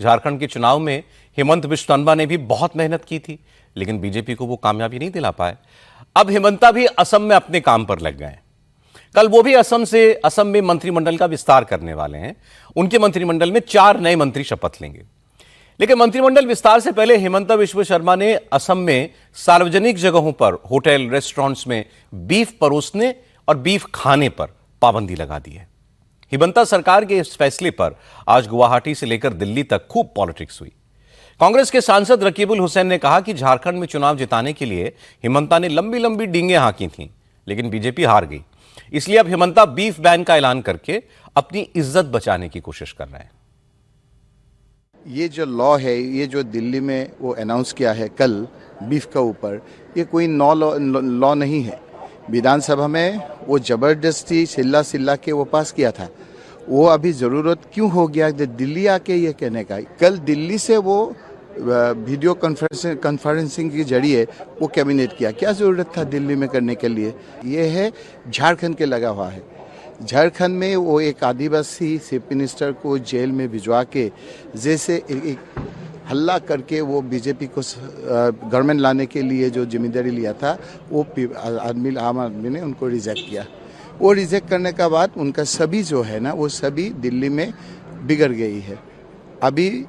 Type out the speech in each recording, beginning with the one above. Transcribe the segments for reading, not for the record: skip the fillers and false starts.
झारखंड के चुनाव में हेमंत बिश्व शर्मा ने भी बहुत मेहनत की थी, लेकिन बीजेपी को वो कामयाबी नहीं दिला पाए। अब हेमंता भी असम में अपने काम पर लग गए। कल वो भी असम में मंत्रिमंडल का विस्तार करने वाले हैं। उनके मंत्रिमंडल में 4 नए मंत्री शपथ लेंगे। लेकिन मंत्रिमंडल विस्तार से पहले हेमंता बिश्व शर्मा ने असम में सार्वजनिक जगहों पर, होटल, रेस्टोरेंट्स में बीफ परोसने और बीफ खाने पर पाबंदी लगा दी है। हेमंता सरकार के इस फैसले पर आज गुवाहाटी से लेकर दिल्ली तक खूब पॉलिटिक्स हुई। कांग्रेस के सांसद रकीबुल हुसैन ने कहा कि झारखंड में चुनाव जिताने के लिए हेमंता ने लंबी लंबी डींगें हाँकी थीं, लेकिन बीजेपी हार गई। इसलिए अब हेमंता बीफ बैन का ऐलान करके अपनी इज्जत बचाने की कोशिश कर रहे हैं। ये जो लॉ है, ये जो दिल्ली में वो अनाउंस किया है कल बीफ का ऊपर, ये कोई लॉ नहीं है। विधानसभा में वो जबरदस्ती सिल्ला के वो पास किया था। वो अभी ज़रूरत क्यों हो गया दिल्ली आके ये कहने का? कल दिल्ली से वो वीडियो कॉन्फ्रेंसिंग के जरिए वो कैबिनेट किया। क्या ज़रूरत था दिल्ली में करने के लिए? ये है झारखंड के लगा हुआ है। झारखंड में वो एक आदिवासी चीफ मिनिस्टर को जेल में भिजवा के जैसे एक हल्ला करके वो बीजेपी को गवर्नमेंट लाने के लिए जो जिम्मेदारी लिया था, वो आम आदमी ने उनको रिजेक्ट किया। वो रिजेक्ट करने का बाद उनका सभी जो है ना, वो सभी दिल्ली में बिगड़ गई है। अभी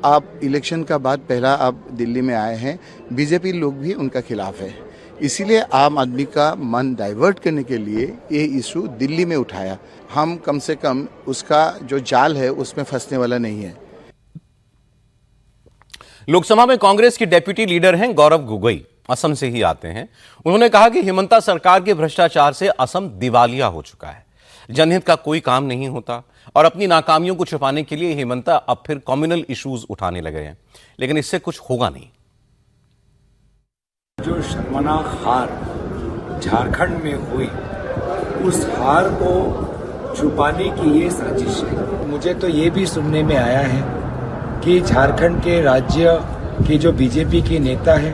आप इलेक्शन का बाद पहला आप दिल्ली में आए हैं, बीजेपी लोग भी उनका खिलाफ है। इसीलिए आम आदमी का मन डाइवर्ट करने के लिए ये इशू दिल्ली में उठाया। हम कम से कम उसका जो जाल है उसमें फंसने वाला नहीं है। लोकसभा में कांग्रेस की डेप्यूटी लीडर हैं गौरव गोगोई, असम से ही आते हैं। उन्होंने कहा कि हेमंता सरकार के भ्रष्टाचार से असम दिवालिया हो चुका है, जनहित का कोई काम नहीं होता और अपनी नाकामियों को छुपाने के लिए हेमंता अब फिर कम्युनल इश्यूज उठाने लगे हैं, लेकिन इससे कुछ होगा नहीं। जो शर्मनाक हार झारखंड में हुई, उस हार को छुपाने की ये साजिश है। मुझे तो ये भी सुनने में आया है कि झारखंड के राज्य के जो बीजेपी के नेता है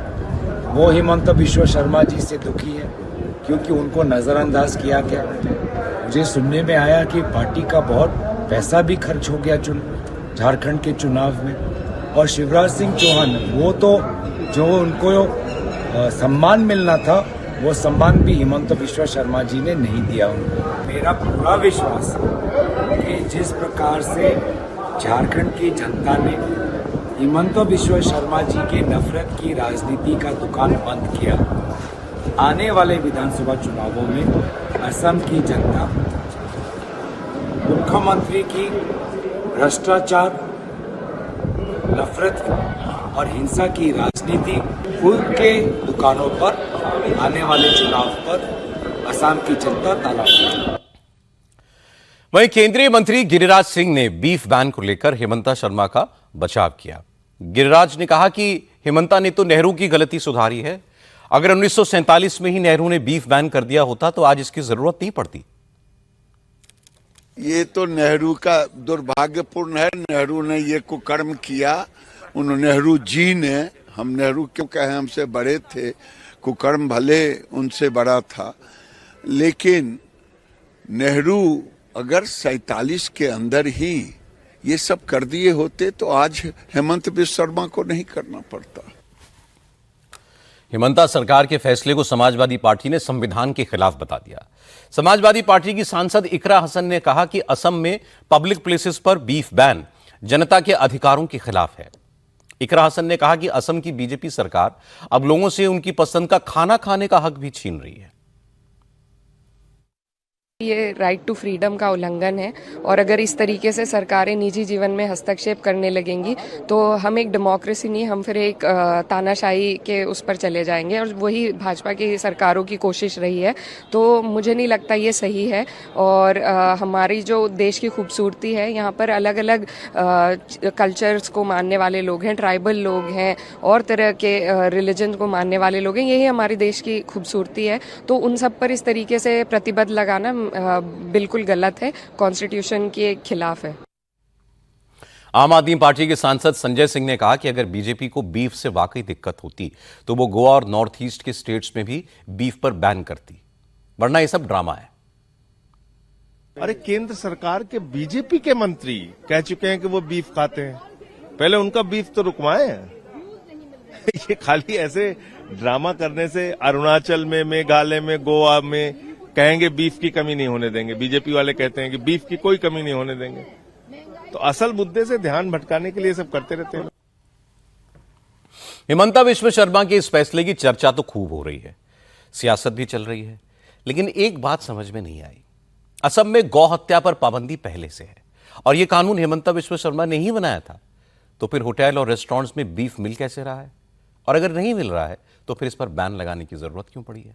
वो हेमंत बिश्व शर्मा जी से दुखी है क्योंकि उनको नज़रअंदाज किया गया। मुझे सुनने में आया कि पार्टी का बहुत पैसा भी खर्च हो गया झारखंड के चुनाव में, और शिवराज सिंह चौहान वो तो जो उनको सम्मान मिलना था वो सम्मान भी हेमंत बिश्व शर्मा जी ने नहीं दिया उनको। मेरा पूरा विश्वास है कि जिस प्रकार से झारखंड की जनता ने हेमंत बिश्व शर्मा जी के नफरत की राजनीति का दुकान बंद किया, आने वाले विधानसभा चुनावों में असम की जनता मुख्यमंत्री की भ्रष्टाचार, नफरत और हिंसा की राजनीति के दुकानों पर आने वाले चुनाव पर असम की जनता ताला मारेगी। वहीं केंद्रीय मंत्री गिरिराज सिंह ने बीफ बैन को लेकर हेमंता शर्मा का बचाव किया। गिरिराज ने कहा कि हेमंता ने तो नेहरू की गलती सुधारी है। अगर 1947 में ही नेहरू ने बीफ बैन कर दिया होता तो आज इसकी जरूरत नहीं पड़ती। ये तो नेहरू का दुर्भाग्यपूर्ण है। नेहरू ने ये कुकर्म किया। उन्होंने, नेहरू जी ने, हम नेहरू क्यों कहें, हमसे बड़े थे, कुकर्म भले उनसे बड़ा था, लेकिन नेहरू अगर 47 के अंदर ही ये सब कर दिए होते तो आज हेमंत बिश्व शर्मा को नहीं करना पड़ता। हेमंता सरकार के फैसले को समाजवादी पार्टी ने संविधान के खिलाफ बता दिया। समाजवादी पार्टी की सांसद इकरा हसन ने कहा कि असम में पब्लिक प्लेसेस पर बीफ बैन जनता के अधिकारों के खिलाफ है। इकरा हसन ने कहा कि असम की बीजेपी सरकार अब लोगों से उनकी पसंद का खाना खाने का हक भी छीन रही है। ये राइट टू फ्रीडम का उल्लंघन है और अगर इस तरीके से सरकारें निजी जीवन में हस्तक्षेप करने लगेंगी तो हम एक डेमोक्रेसी नहीं, हम फिर एक तानाशाही के उस पर चले जाएंगे और वही भाजपा की सरकारों की कोशिश रही है। तो मुझे नहीं लगता ये सही है। और हमारी जो देश की खूबसूरती है, यहाँ पर अलग अलग कल्चर्स को मानने वाले लोग हैं, ट्राइबल लोग हैं और तरह के रिलीजन को मानने वाले लोग हैं, यही हमारे देश की खूबसूरती है। तो उन सब पर इस तरीके से प्रतिबंध लगाना बिल्कुल गलत है, कॉन्स्टिट्यूशन के खिलाफ है। आम आदमी पार्टी के सांसद संजय सिंह ने कहा कि अगर बीजेपी को बीफ से वाकई दिक्कत होती तो वो गोवा और नॉर्थ ईस्ट के स्टेट्स में भी बीफ पर बैन करती, वरना ये सब ड्रामा है। अरे केंद्र सरकार के बीजेपी के मंत्री कह चुके हैं कि वो बीफ खाते हैं। पहले उनका बीफ तो रुकवाएं। ये खाली ऐसे ड्रामा करने से अरुणाचल में, मेघालय में, गोवा में कहेंगे बीफ की कमी नहीं होने देंगे, बीजेपी वाले कहते हैं कि बीफ की कोई कमी नहीं होने देंगे, तो असल मुद्दे से ध्यान भटकाने के लिए सब करते रहते हैं। हिमंता विश्व शर्मा के इस फैसले की चर्चा तो खूब हो रही है, सियासत भी चल रही है, लेकिन एक बात समझ में नहीं आई। असम में गौ हत्या पर पाबंदी पहले से है और यह कानून हिमंता विश्व शर्मा ने ही बनाया था, तो फिर होटल और रेस्टोरेंट्स में बीफ मिल कैसे रहा है? और अगर नहीं मिल रहा है तो फिर इस पर बैन लगाने की जरूरत क्यों पड़ी है?